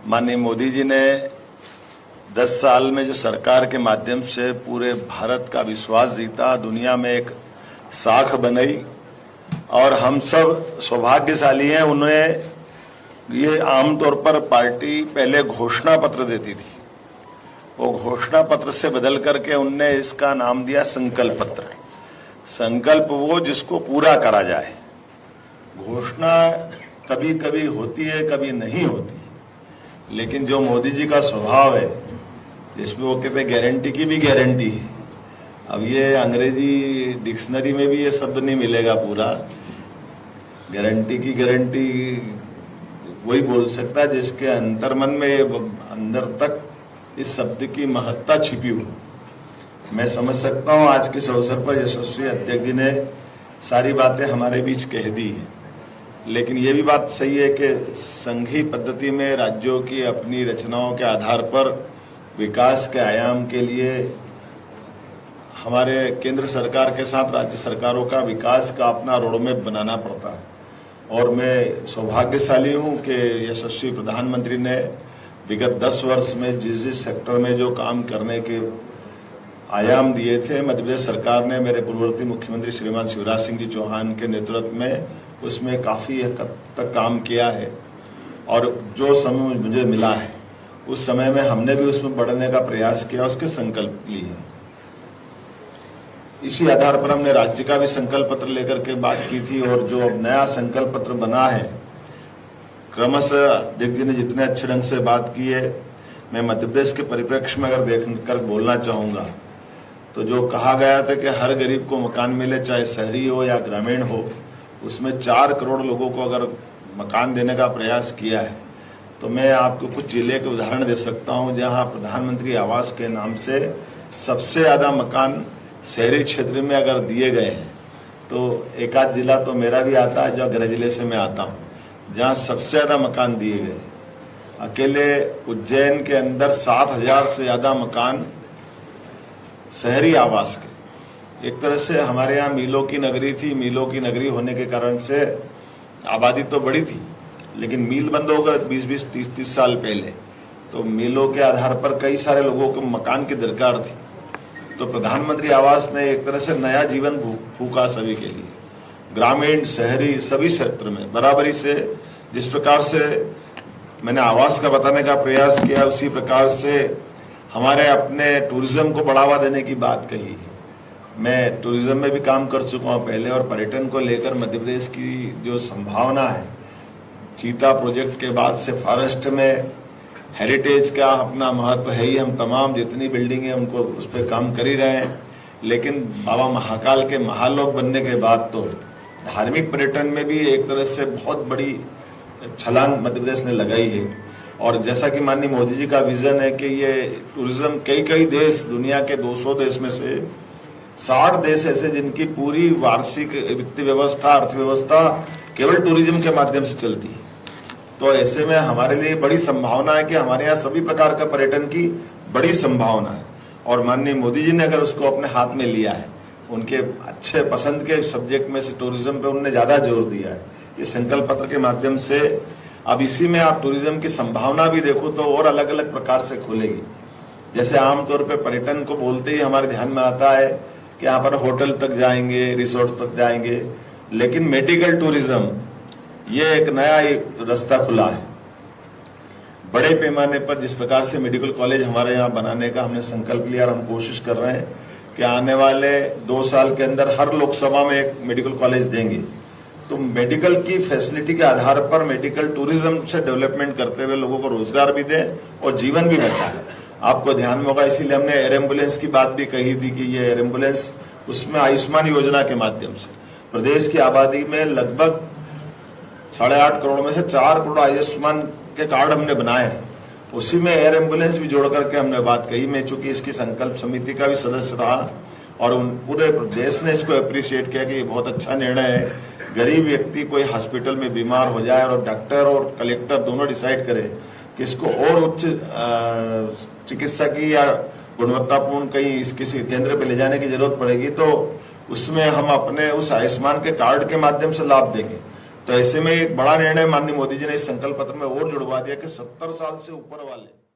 माननीय मोदी जी ने 10 साल में जो सरकार के माध्यम से पूरे भारत का विश्वास जीता, दुनिया में एक साख बनाई और हम सब सौभाग्यशाली हैं। उन्हें ये आमतौर पर पार्टी पहले घोषणा पत्र देती थी, वो घोषणा पत्र से बदल करके उनने इसका नाम दिया संकल्प पत्र। संकल्प वो जिसको पूरा करा जाए। घोषणा कभी कभी होती है, कभी नहीं होती, लेकिन जो मोदी जी का स्वभाव है इसमें वो कहते हैं गारंटी की भी गारंटी है। अब ये अंग्रेजी डिक्शनरी में भी ये शब्द नहीं मिलेगा पूरा। गारंटी की गारंटी वही बोल सकता है जिसके अंतर्मन में अंदर तक इस शब्द की महत्ता छिपी हुई। मैं समझ सकता हूं आज के इस अवसर पर यशस्वी अध्यक्ष जी ने सारी बातें हमारे बीच कह दी है, लेकिन ये भी बात सही है कि संघीय पद्धति में राज्यों की अपनी रचनाओं के आधार पर विकास के आयाम के लिए हमारे केंद्र सरकार के साथ राज्य सरकारों का विकास का अपना रोडमैप बनाना पड़ता है। और मैं सौभाग्यशाली हूं कि यशस्वी प्रधानमंत्री ने विगत 10 वर्ष में जिस सेक्टर में जो काम करने के आयाम दिए थे, मध्य प्रदेश सरकार ने मेरे पूर्ववर्ती मुख्यमंत्री श्रीमान शिवराज सिंह जी चौहान के नेतृत्व में उसमें काफी हद तक काम किया है। और जो समय मुझे मिला है उस समय में हमने भी उसमें बढ़ने का प्रयास किया, उसके संकल्प लिए। इसी आधार पर हमने राज्य का भी संकल्प पत्र लेकर के बात की थी, और जो अब नया संकल्प पत्र बना है, क्रमशः अध्यक्ष जी ने जितने अच्छे ढंग से बात की है, मैं मध्य प्रदेश के परिप्रेक्ष्य में अगर देखकर बोलना चाहूंगा तो जो कहा गया था कि हर गरीब को मकान मिले, चाहे शहरी हो या ग्रामीण हो, उसमें 4 करोड़ लोगों को अगर मकान देने का प्रयास किया है। तो मैं आपको कुछ जिले के उदाहरण दे सकता हूं जहां प्रधानमंत्री आवास के नाम से सबसे ज्यादा मकान शहरी क्षेत्र में अगर दिए गए हैं। तो एक आध जिला तो मेरा भी आता है, जो गृह जिले से मैं आता हूं, जहां सबसे ज्यादा मकान दिए गए। अकेले उज्जैन के अंदर 7,000 से ज्यादा मकान शहरी आवास के। एक तरह से हमारे यहाँ मीलों की नगरी थी, मीलों की नगरी होने के कारण से आबादी तो बड़ी थी, लेकिन मील बंद हो गए 20-20, 30-30 साल पहले। तो मीलों के आधार पर कई सारे लोगों को मकान की दरकार थी। तो प्रधानमंत्री आवास ने एक तरह से नया जीवन फूका सभी के लिए, ग्रामीण शहरी सभी क्षेत्र में बराबरी से। जिस प्रकार से मैंने आवास का बताने का प्रयास किया, उसी प्रकार से हमारे अपने टूरिज्म को बढ़ावा देने की बात कही। मैं टूरिज्म में भी काम कर चुका हूं पहले, और पर्यटन को लेकर मध्य प्रदेश की जो संभावना है, चीता प्रोजेक्ट के बाद से फॉरेस्ट में हेरिटेज का अपना महत्व है ही। हम तमाम जितनी बिल्डिंग है उनको उस पर काम कर ही रहे हैं, लेकिन बाबा महाकाल के महालोक बनने के बाद तो धार्मिक पर्यटन में भी एक तरह से बहुत बड़ी छलांग मध्य प्रदेश ने लगाई है। और जैसा कि माननीय मोदी जी का विजन है कि ये टूरिज्म कई देश, दुनिया के 200 देश में से 60 देश ऐसे जिनकी पूरी वार्षिक वित्तीय व्यवस्था, अर्थव्यवस्था केवल टूरिज्म के माध्यम से चलती है। तो ऐसे में हमारे लिए बड़ी संभावना है कि हमारे यहाँ सभी प्रकार का पर्यटन की बड़ी संभावना है। और माननीय मोदी जी ने अगर उसको अपने हाथ में लिया है, उनके अच्छे पसंद के सब्जेक्ट में से टूरिज्म पे उन्होंने ज्यादा जोर दिया है ये संकल्प पत्र के माध्यम से। अब इसी में आप टूरिज्म की संभावना भी देखो तो और अलग अलग प्रकार से खुलेगी। जैसे आमतौर पर पर्यटन को बोलते ही हमारे ध्यान में आता है कि यहाँ पर होटल तक जाएंगे, रिसोर्ट तक जाएंगे, लेकिन मेडिकल टूरिज्म ये एक नया रास्ता खुला है। बड़े पैमाने पर जिस प्रकार से मेडिकल कॉलेज हमारे यहाँ बनाने का हमने संकल्प लिया, और हम कोशिश कर रहे हैं कि आने वाले 2 साल के अंदर हर लोकसभा में एक मेडिकल कॉलेज देंगे। तो मेडिकल की फैसिलिटी के आधार पर मेडिकल टूरिज्म से डेवलपमेंट करते हुए लोगों को रोजगार भी दें और जीवन भी बचाए। आपको ध्यान में होगा, इसीलिए हमने एयर एम्बुलेंस की बात भी कही थी कि ये एयर एम्बुलेंस उसमें आयुष्मान योजना के माध्यम से प्रदेश की आबादी में लगभग 8.5 करोड़ में से 4 करोड़ आयुष्मान के कार्ड हमने बनाए हैं। उसी में एयर एम्बुलेंस भी जोड़ करके हमने बात कही। मैं चूंकि इसकी संकल्प समिति का भी सदस्य रहा और पूरे देश ने इसको अप्रिशिएट किया कि ये बहुत अच्छा निर्णय है। गरीब व्यक्ति कोई हॉस्पिटल में बीमार हो जाए और डॉक्टर और कलेक्टर दोनों डिसाइड करे कि इसको और उच्च चिकित्सा की या गुणवत्तापूर्ण कहीं किसी केंद्र पे ले जाने की जरूरत पड़ेगी, तो उसमें हम अपने उस आयुष्मान के कार्ड के माध्यम से लाभ देंगे। तो ऐसे में एक बड़ा निर्णय माननीय मोदी जी ने इस संकल्प पत्र में और जुड़वा दिया कि 70 साल से ऊपर वाले